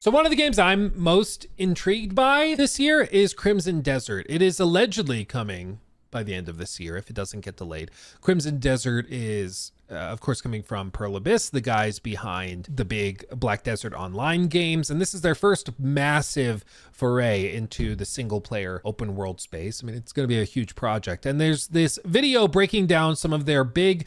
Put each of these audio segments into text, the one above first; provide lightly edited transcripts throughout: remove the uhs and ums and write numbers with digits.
So one of the games I'm most intrigued by this year is Crimson Desert. It is allegedly coming by the end of this year if it doesn't get delayed. Crimson Desert is, of course, coming from Pearl Abyss, the guys behind the big Black Desert Online games. And this is their first massive foray into the single player open world space. I mean, it's going to be a huge project. And there's this video breaking down some of their big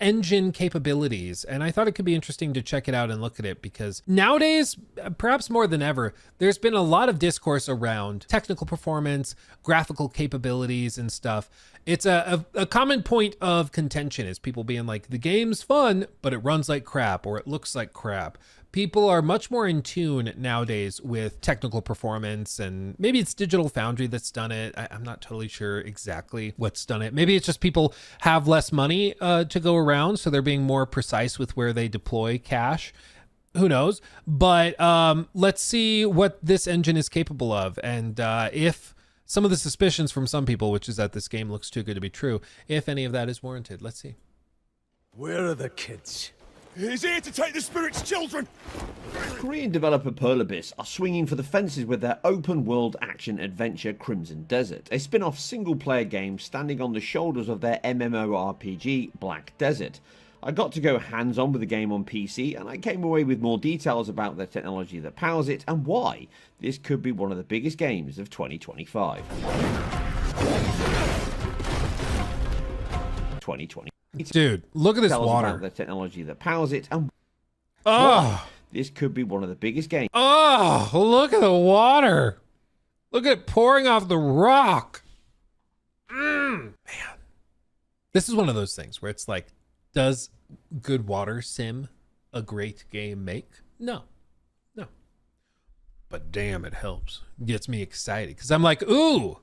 engine capabilities, and I thought it could be interesting to check it out and look at it, because nowadays, perhaps more than ever, there's been a lot of discourse around technical performance, graphical capabilities and stuff. It's a common point of contention is people being like, the game's fun, but it runs like crap, or it looks like crap. People are much more in tune nowadays with technical performance, and maybe it's Digital Foundry that's done it. I'm not totally sure exactly what's done it. Maybe it's just people have less money to go around, so they're being more precise with where they deploy cash. Who knows? But let's see what this engine is capable of, and if some of the suspicions from some people, which is that this game looks too good to be true, if any of that is warranted. Let's see. Where are the kids? He's here to take the spirit's children! Korean developer Pearl Abyss are swinging for the fences with their open-world action-adventure Crimson Desert, a spin-off single-player game standing on the shoulders of their MMORPG Black Desert. I got to go hands-on with the game on PC, and I came away with more details about the technology that powers it and why this could be one of the biggest games of 2025. 2020. Dude, look at this water. About the technology that powers it and this could be one of the biggest games. Oh, look at the water. Look at it pouring off the rock. Man. This is one of those things where it's like, does good water sim a great game make? No. But damn, it helps. Gets me excited because I'm like, ooh,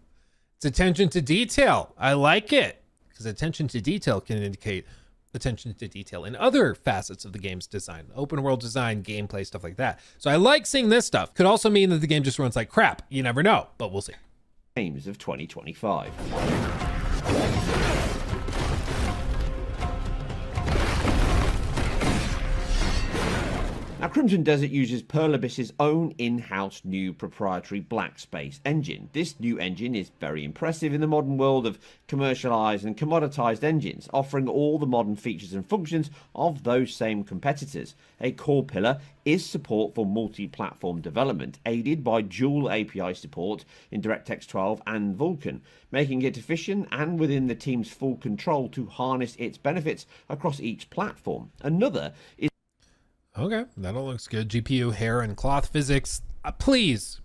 it's attention to detail. I like it. Because attention to detail can indicate attention to detail in other facets of the game's design, open world design, gameplay, stuff like that. So I like seeing this stuff. Could also mean that the game just runs like crap. You never know, but we'll see. Games of 2025. Now, Crimson Desert uses Pearl Abyss's own in-house new proprietary Black Space engine. This new engine is very impressive in the modern world of commercialized and commoditized engines, offering all the modern features and functions of those same competitors. A core pillar is support for multi-platform development, aided by dual API support in DirectX 12 and Vulkan, making it efficient and within the team's full control to harness its benefits across each platform. Another is Okay, that all looks good. GPU, hair, and cloth physics. Please,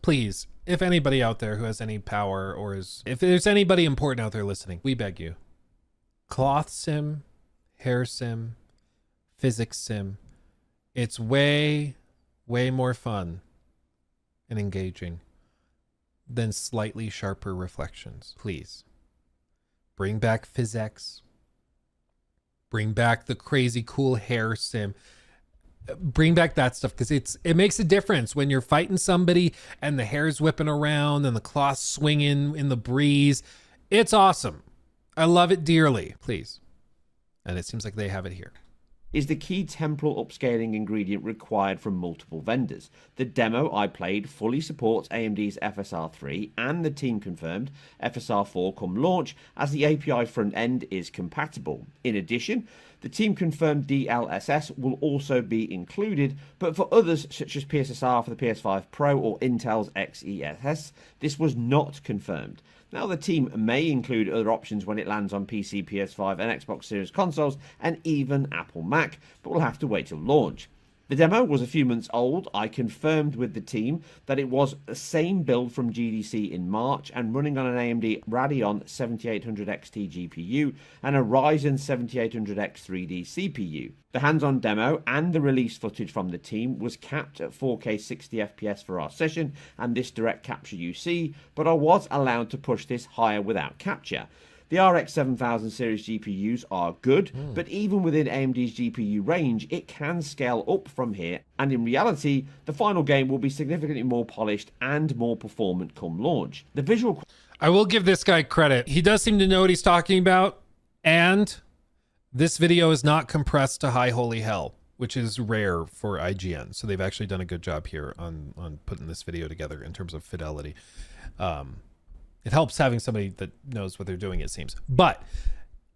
if anybody out there who has any power or if there's anybody important out there listening, we beg you. Cloth sim, hair sim, physics sim. It's way more fun and engaging than slightly sharper reflections. Please. Bring back physics. Bring back the crazy cool hair sim. Bring back that stuff, because it makes a difference when you're fighting somebody and the hair's whipping around and the cloth's swinging in the breeze. It's awesome. I love it dearly. Please. And it seems like they have it here. Is the key temporal upscaling ingredient required from multiple vendors. The demo I played fully supports AMD's FSR3 and the team confirmed FSR4 come launch, as the API front end is compatible. In addition, the team confirmed DLSS will also be included, but for others such as PSSR for the PS5 Pro or Intel's XeSS, this was not confirmed. Now, the team may include other options when it lands on PC, PS5 and Xbox Series consoles, and even Apple Mac, but we'll have to wait till launch. The demo was a few months old. I confirmed with the team that it was the same build from GDC in March and running on an AMD Radeon 7800 XT GPU and a Ryzen 7800X 3D CPU. The hands-on demo and the release footage from the team was capped at 4K 60fps for our session and this direct capture you see, but I was allowed to push this higher without capture. The RX 7000 series GPUs are good, but even within AMD's GPU range, it can scale up from here, and in reality, the final game will be significantly more polished and more performant come launch. The visual... I will give this guy credit. He does seem to know what he's talking about, and this video is not compressed to high holy hell, which is rare for IGN. So they've actually done a good job here on putting this video together in terms of fidelity. It helps having somebody that knows what they're doing, it seems. But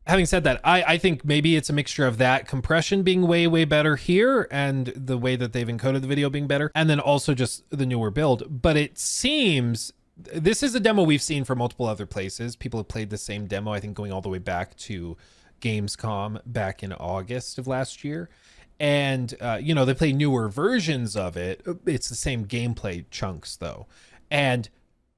having said that, I think maybe it's a mixture of that compression being way, way better here and the way that they've encoded the video being better, and then also just the newer build. But it seems this is a demo we've seen for multiple other places. People have played the same demo, I think, going all the way back to Gamescom back in August of last year. And, you know, they play newer versions of it. It's the same gameplay chunks, though. And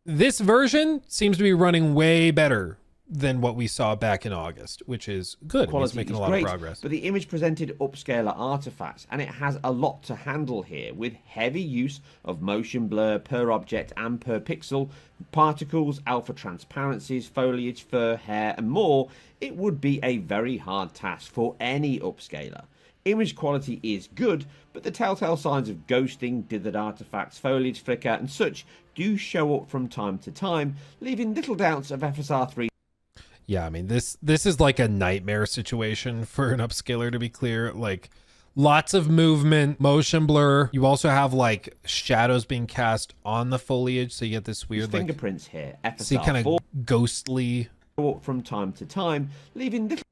this version seems to be running way better than what we saw back in August, which is good. It's making a lot of progress. But the image presented upscaler artifacts, and it has a lot to handle here, with heavy use of motion blur per object and per pixel, particles, alpha transparencies, foliage, fur, hair, and more. It would be a very hard task for any upscaler. Image quality is good, but the telltale signs of ghosting, dithered artifacts, foliage flicker, and such do show up from time to time, leaving little doubts of FSR 3. Yeah, I mean, this is like a nightmare situation for an upscaler, to be clear. Like, lots of movement, motion blur. You also have like shadows being cast on the foliage, so you get this weird like fingerprints here. See, kind of ghostly from time to time, leaving little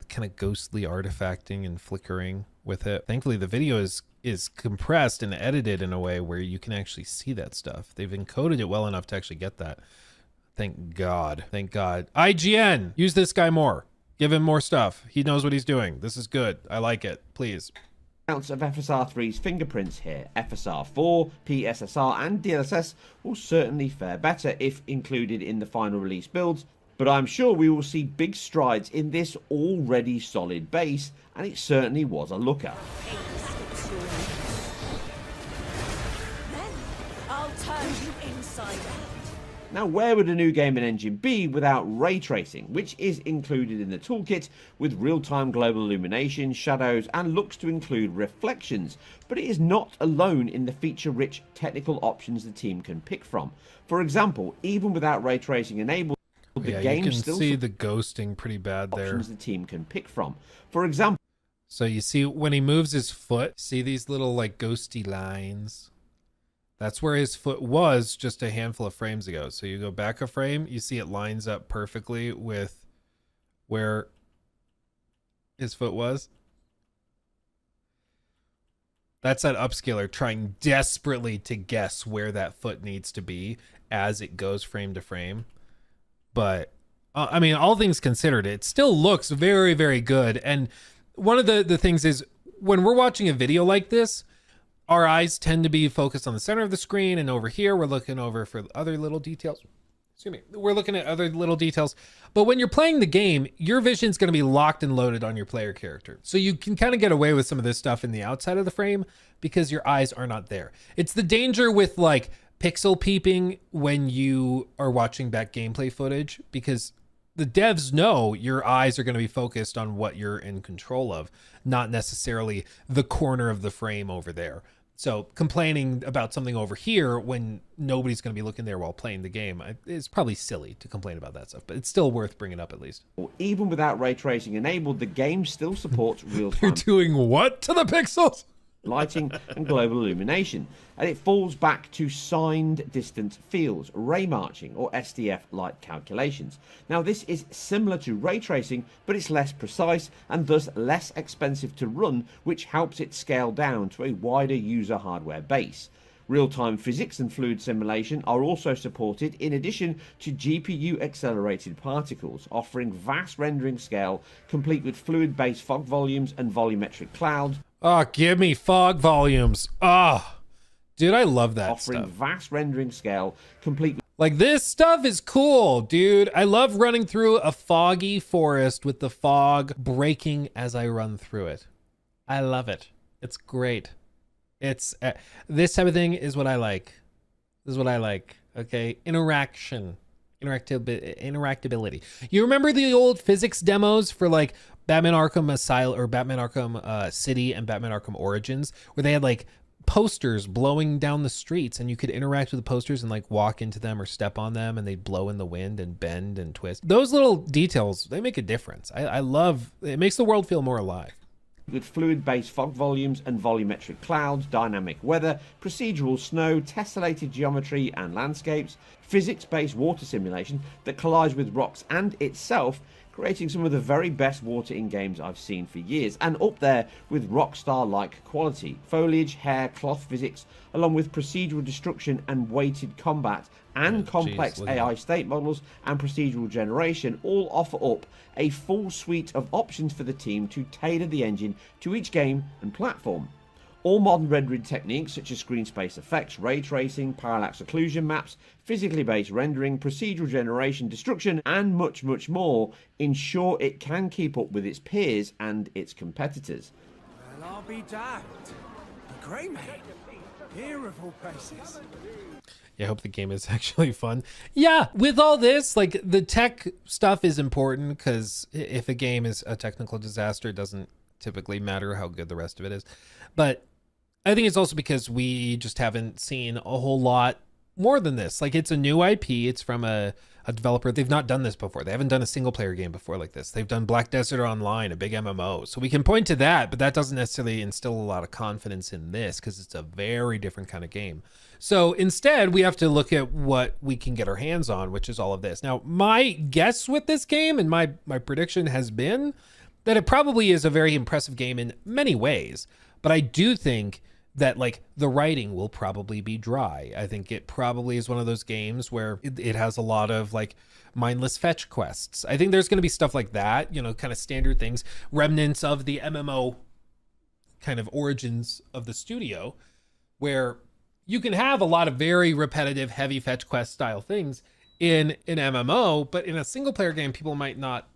kind of ghostly artifacting and flickering with it. Thankfully, the video is compressed and edited in a way where you can actually see that stuff. They've encoded it well enough to actually get that. Thank God. Thank God. IGN, use this guy more. Give him more stuff. He knows what he's doing. This is good. I like it. Please. Of FSR 3's fingerprints here. FSR 4, PSSR, and DLSS will certainly fare better if included in the final release builds, but I'm sure we will see big strides in this already solid base, and it certainly was a looker. Then I'll turn you inside out. Now, where would a new gaming engine be without ray tracing, which is included in the toolkit with real-time global illumination, shadows, and looks to include reflections, but it is not alone in the feature-rich technical options the team can pick from. For example, even without ray tracing enabled, the game you can still see the ghosting pretty bad there. Options the team can pick from. For example, so you see when he moves his foot, see these little like ghosty lines? That's where his foot was just a handful of frames ago. So you go back a frame, you see it lines up perfectly with where his foot was. That's that upscaler trying desperately to guess where that foot needs to be as it goes frame to frame. But I mean, all things considered, it still looks very, very good. And one of the things is when we're watching a video like this, our eyes tend to be focused on the center of the screen, and over here we're looking over for other little details. Excuse me. We're looking at other little details. But when you're playing the game, your vision's going to be locked and loaded on your player character. So you can kind of get away with some of this stuff in the outside of the frame because your eyes are not there. It's the danger with like pixel peeping when you are watching back gameplay footage, because the devs know your eyes are going to be focused on what you're in control of, not necessarily the corner of the frame over there. So complaining about something over here when nobody's going to be looking there while playing the game is probably silly to complain about that stuff, but it's still worth bringing up at least. Even without ray tracing enabled, the game still supports real-time. You're doing what to the pixels? Lighting and global illumination, and it falls back to signed distance fields, ray marching, or SDF light calculations. Now, this is similar to ray tracing, but it's less precise and thus less expensive to run, which helps it scale down to a wider user hardware base. Real-time physics and fluid simulation are also supported in addition to GPU accelerated particles, offering vast rendering scale complete with fluid-based fog volumes and volumetric clouds. Oh, give me fog volumes. Oh, dude, I love that offering stuff. Vast rendering scale complete with like this stuff is cool, dude. I love running through a foggy forest with the fog breaking as I run through it. I love it. It's great. It's this type of thing is what I like. This is what I like. Okay, interactability. You remember the old physics demos for like Batman Arkham Asylum or Batman Arkham City and Batman Arkham Origins, where they had like posters blowing down the streets and you could interact with the posters and like walk into them or step on them and they'd blow in the wind and bend and twist. Those little details, they make a difference. I love it. Makes the world feel more alive. with fluid-based fog volumes and volumetric clouds, dynamic weather, procedural snow, tessellated geometry and landscapes, physics-based water simulation that collides with rocks and itself, creating some of the very best water in games I've seen for years, and up there with Rockstar-like quality. Foliage, hair, cloth physics, along with procedural destruction and weighted combat, and complex AI state models and procedural generation all offer up a full suite of options for the team to tailor the engine to each game and platform. All modern rendering techniques such as screen space effects, ray tracing, parallax occlusion maps, physically based rendering, procedural generation, destruction, and much, much more ensure it can keep up with its peers and its competitors. Well, I'll be damned. The Grey Maid. Here of all places. Yeah, I hope the game is actually fun. Yeah, with all this, like, the tech stuff is important because if a game is a technical disaster, it doesn't typically matter how good the rest of it is. But I think it's also because we just haven't seen a whole lot more than this. Like, it's a new IP. It's from a developer. They've not done this before. They haven't done a single player game before like this. They've done Black Desert Online, a big MMO. So we can point to that, but that doesn't necessarily instill a lot of confidence in this because it's a very different kind of game. So instead, we have to look at what we can get our hands on, which is all of this. Now, my guess with this game and my prediction has been that it probably is a very impressive game in many ways. But I do think that, like, the writing will probably be dry. I think it probably is one of those games where it has a lot of, like, mindless fetch quests. I think there's going to be stuff like that, you know, kind of standard things, remnants of the MMO kind of origins of the studio, where you can have a lot of very repetitive, heavy fetch quest style things in an MMO, but in a single player game, people might not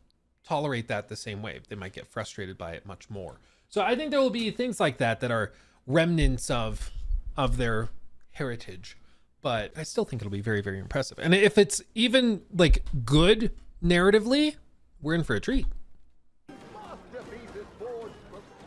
tolerate that the same way. They might get frustrated by it much more. So I think there will be things like that that are remnants of their heritage, but I still think it'll be very, very impressive. And if it's even, like, good narratively, we're in for a treat.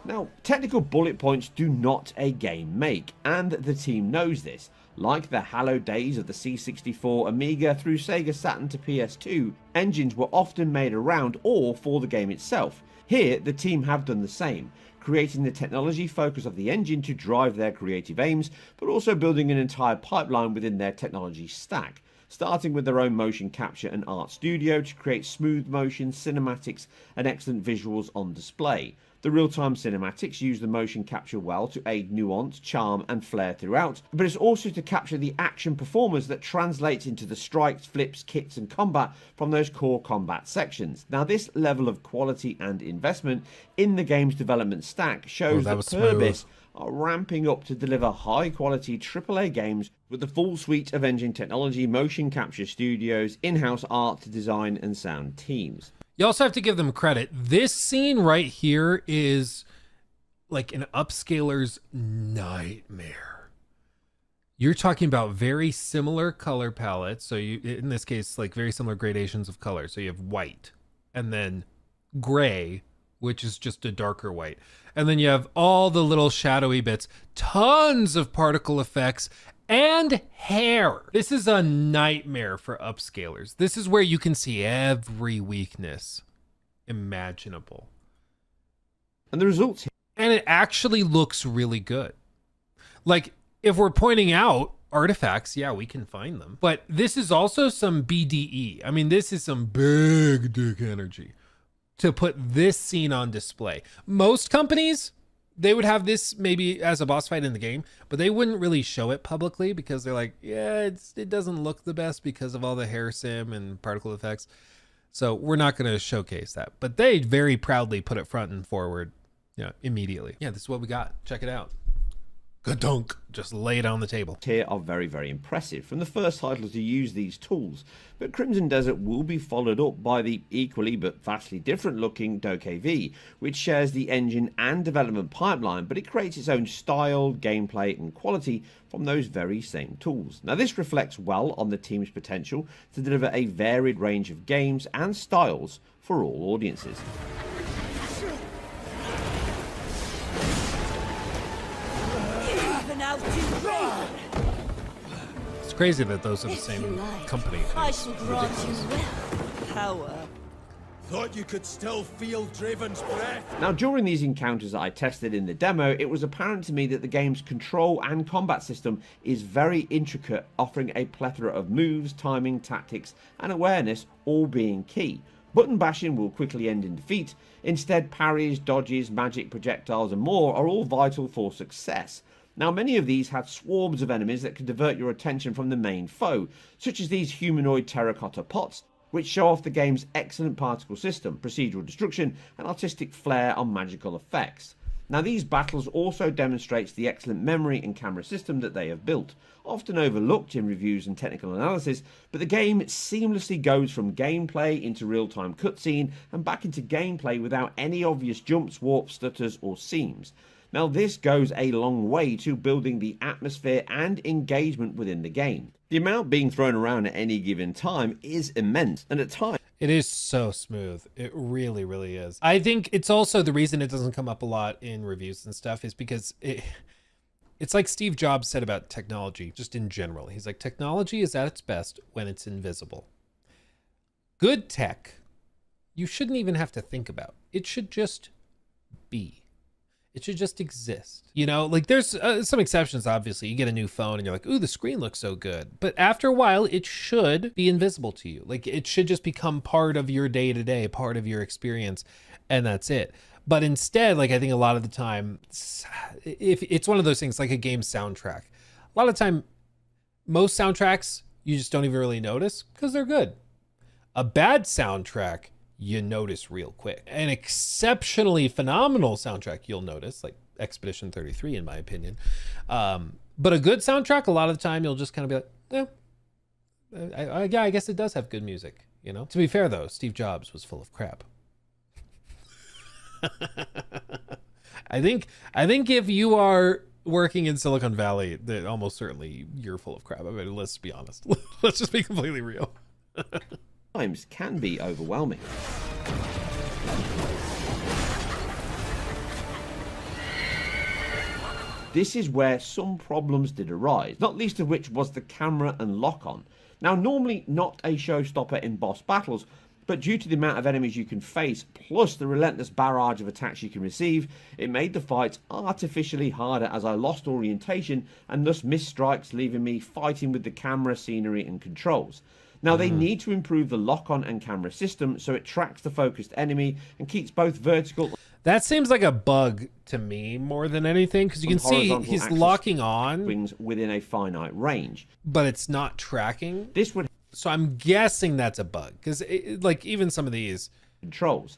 Now, technical bullet points do not a game make, and the team knows this. Like the hallowed days of the C64, Amiga through Sega Saturn to PS2, engines were often made around or for the game itself. Here, the team have done the same, creating the technology focus of the engine to drive their creative aims, but also building an entire pipeline within their technology stack, starting with their own motion capture and art studio to create smooth motion, cinematics, and excellent visuals on display. The real-time cinematics use the motion capture well to aid nuance, charm, and flair throughout, but it's also to capture the action performance that translates into the strikes, flips, kicks, and combat from those core combat sections. Now, this level of quality and investment in the game's development stack shows that Purbis are ramping up to deliver high-quality AAA games with the full suite of engine technology, motion capture studios, in-house art, design, and sound teams. You also have to give them credit. This scene right here is like an upscaler's nightmare. You're talking about very similar color palettes. So you, in this case, like very similar gradations of color. So you have white and then gray, which is just a darker white. And then you have all the little shadowy bits, tons of particle effects, and hair. This is a nightmare for upscalers. This is where you can see every weakness imaginable. And the results here. And it actually looks really good. Like, if we're pointing out artifacts, yeah, we can find them. But this is also some BDE. I mean, this is some big dick energy to put this scene on display. Most companies, they would have this maybe as a boss fight in the game, but they wouldn't really show it publicly because they're like, yeah, it doesn't look the best because of all the hair sim and particle effects. So we're not going to showcase that. But they very proudly put it front and forward, you know, immediately. Yeah, this is what we got. Check it out. Good dunk. Just lay it on the table. Here are very, very impressive. From the first title to use these tools, but Crimson Desert will be followed up by the equally but vastly different looking DokeV, which shares the engine and development pipeline, but it creates its own style, gameplay, and quality from those very same tools. Now, this reflects well on the team's potential to deliver a varied range of games and styles for all audiences. It's crazy that those are the same company. I shall grant you will power. Thought you could still feel Draven's breath? Now, during these encounters that I tested in the demo, it was apparent to me that the game's control and combat system is very intricate, offering a plethora of moves, timing, tactics, and awareness, all being key. Button bashing will quickly end in defeat. Instead, parries, dodges, magic, projectiles, and more are all vital for success. Now, many of these had swarms of enemies that could divert your attention from the main foe, such as these humanoid terracotta pots, which show off the game's excellent particle system, procedural destruction, and artistic flair on magical effects. Now, these battles also demonstrates the excellent memory and camera system that they have built, often overlooked in reviews and technical analysis, but the game seamlessly goes from gameplay into real-time cutscene and back into gameplay without any obvious jumps, warps, stutters, or seams. Now, this goes a long way to building the atmosphere and engagement within the game. The amount being thrown around at any given time is immense, and at times It is so smooth. It really, really is. I think it's also the reason it doesn't come up a lot in reviews and stuff is because it's like Steve Jobs said about technology, just in general. He's like, technology is at its best when it's invisible. Good tech, you shouldn't even have to think about. It should just be. It should just exist. You know, like there's some exceptions, obviously. You get a new phone and you're like, ooh, the screen looks so good. But after a while, it should be invisible to you. Like it should just become part of your day-to-day, part of your experience, and that's it. But instead, like I think a lot of the time, if it's one of those things like a game soundtrack. A lot of the time, most soundtracks, you just don't even really notice because they're good. A bad soundtrack, you notice real quick. An exceptionally phenomenal soundtrack you'll notice, like Expedition 33 in my opinion. But a good soundtrack, a lot of the time you'll just kind of be like, yeah, I guess it does have good music, you know? To be fair though, Steve Jobs was full of crap. I think if you are working in Silicon Valley, that almost certainly you're full of crap. I mean, let's be honest. Let's just be completely real. times can be overwhelming. This is where some problems did arise, not least of which was the camera and lock-on. Now, normally not a showstopper in boss battles, but due to the amount of enemies you can face, plus the relentless barrage of attacks you can receive, it made the fights artificially harder as I lost orientation and thus missed strikes, leaving me fighting with the camera, scenery and controls. Now, they need to improve the lock-on and camera system so it tracks the focused enemy and keeps both vertical. That seems like a bug to me more than anything, because you can see he's locking on swings within a finite range, but it's not tracking. This would So I'm guessing that's a bug, because like even some of these controls.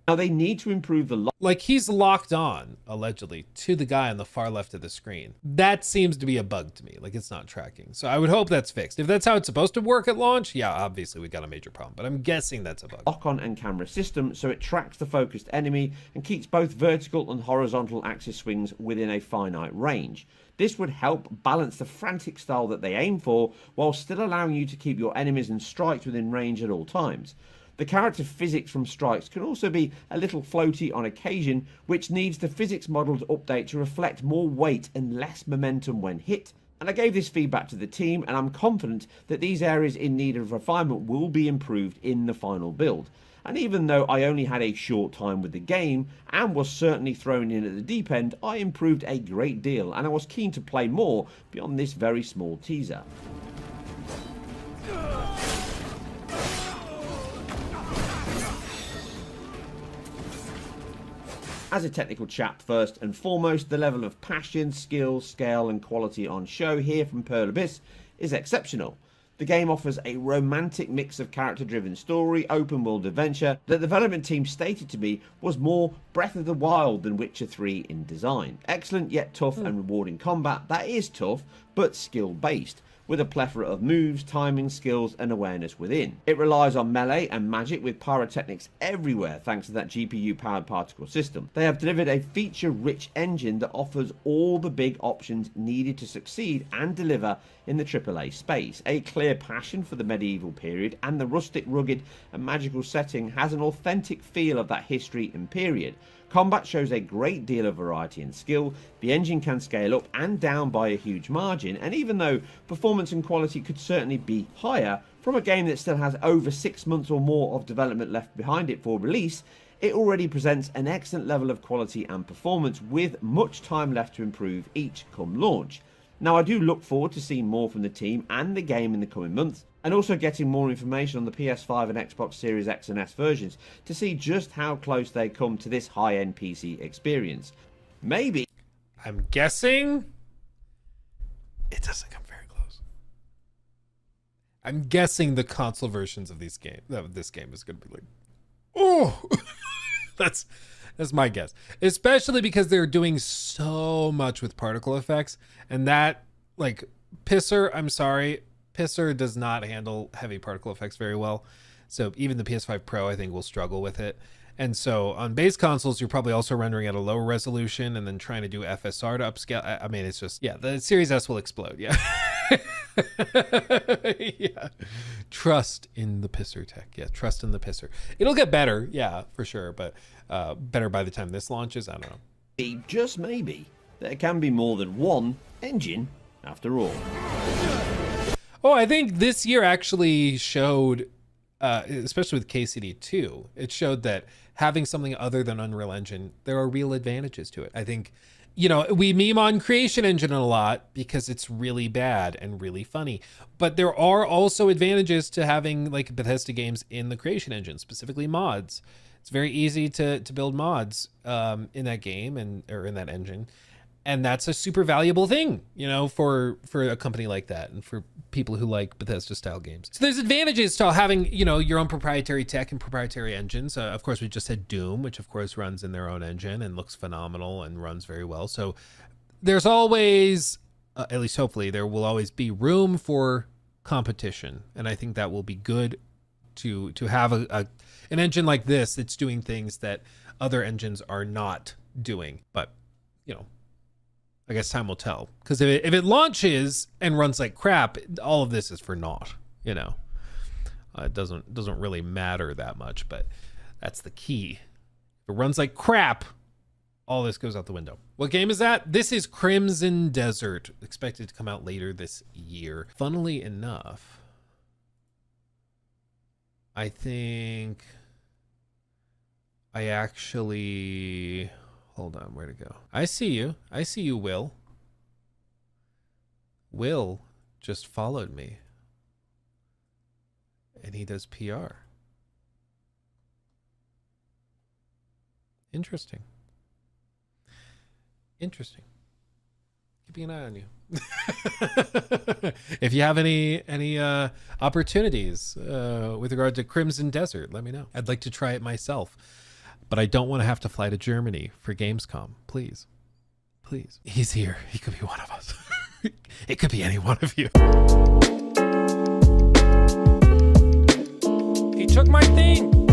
Now they need to improve the like he's locked on allegedly to the guy on the far left of the screen. That seems to be a bug to me. Like it's not tracking. So I would hope that's fixed. If that's how it's supposed to work at launch, yeah, obviously we got a major problem, but I'm guessing that's a bug. Lock-on and camera system so it tracks the focused enemy and keeps both vertical and horizontal axis swings within a finite range. This would help balance the frantic style that they aim for while still allowing you to keep your enemies and strikes within range at all times. The character physics from strikes can also be a little floaty on occasion, which needs the physics model to update to reflect more weight and less momentum when hit. And I gave this feedback to the team, and I'm confident that these areas in need of refinement will be improved in the final build. And even though I only had a short time with the game and was certainly thrown in at the deep end, I improved a great deal and I was keen to play more beyond this very small teaser. As a technical chap, first and foremost, the level of passion, skill, scale and quality on show here from Pearl Abyss is exceptional. The game offers a romantic mix of character-driven story, open-world adventure that the development team stated to me was more Breath of the Wild than Witcher 3 in design. Excellent yet tough and rewarding combat that is tough but skill-based, with a plethora of moves, timing, skills and awareness within. It relies on melee and magic with pyrotechnics everywhere thanks to that GPU-powered particle system. They have delivered a feature-rich engine that offers all the big options needed to succeed and deliver in the AAA space. A clear passion for the medieval period and the rustic, rugged and magical setting has an authentic feel of that history and period, Combat shows a great deal of variety and skill, the engine can scale up and down by a huge margin, and even though performance and quality could certainly be higher, from a game that still has over 6 months or more of development left behind it for release, it already presents an excellent level of quality and performance with much time left to improve each come launch. Now I do look forward to seeing more from the team and the game in the coming months, and also getting more information on the PS5 and Xbox Series X and S versions to see just how close they come to this high-end PC experience. Maybe... I'm guessing it doesn't come very close. I'm guessing the console versions of this game is going to be like, oh, that's my guess. Especially because they're doing so much with particle effects, and that, like, Pisser, I'm sorry, Pisser does not handle heavy particle effects very well. So even the PS5 Pro, I think, will struggle with it. And so on base consoles, you're probably also rendering at a lower resolution and then trying to do FSR to upscale. I mean, it's just, yeah, the Series S will explode. Yeah. Yeah. Trust in the Pisser tech. Yeah. Trust in the Pisser. It'll get better. Yeah, for sure. But better by the time this launches. I don't know. Just maybe there can be more than one engine after all. Oh, I think this year actually showed, especially with KCD2, it showed that having something other than Unreal Engine, there are real advantages to it. I think, you know, we meme on Creation Engine a lot because it's really bad and really funny, but there are also advantages to having like Bethesda games in the Creation Engine, specifically mods. It's very easy to build mods in that game or in that engine. And that's a super valuable thing, you know, for a company like that and for people who like Bethesda style games. So there's advantages to having, you know, your own proprietary tech and proprietary engines. Of course, we just had Doom, which of course runs in their own engine and looks phenomenal and runs very well. So there's always, at least hopefully, there will always be room for competition. And I think that will be good to have an engine like this that's doing things that other engines are not doing. But, you know, I guess time will tell, because if it launches and runs like crap, all of this is for naught, you know. It doesn't really matter that much, but that's the key. If it runs like crap, all this goes out the window. What game is that? This is Crimson Desert, expected to come out later this year. Funnily enough, I think I actually... Hold on, where to go? I see you. I see you, Will. Will just followed me. And he does PR. Interesting. Interesting. Keeping an eye on you. If you have any opportunities with regard to Crimson Desert, let me know. I'd like to try it myself. But I don't want to have to fly to Germany for Gamescom. Please. Please. He's here. He could be one of us. It could be any one of you. He took my thing.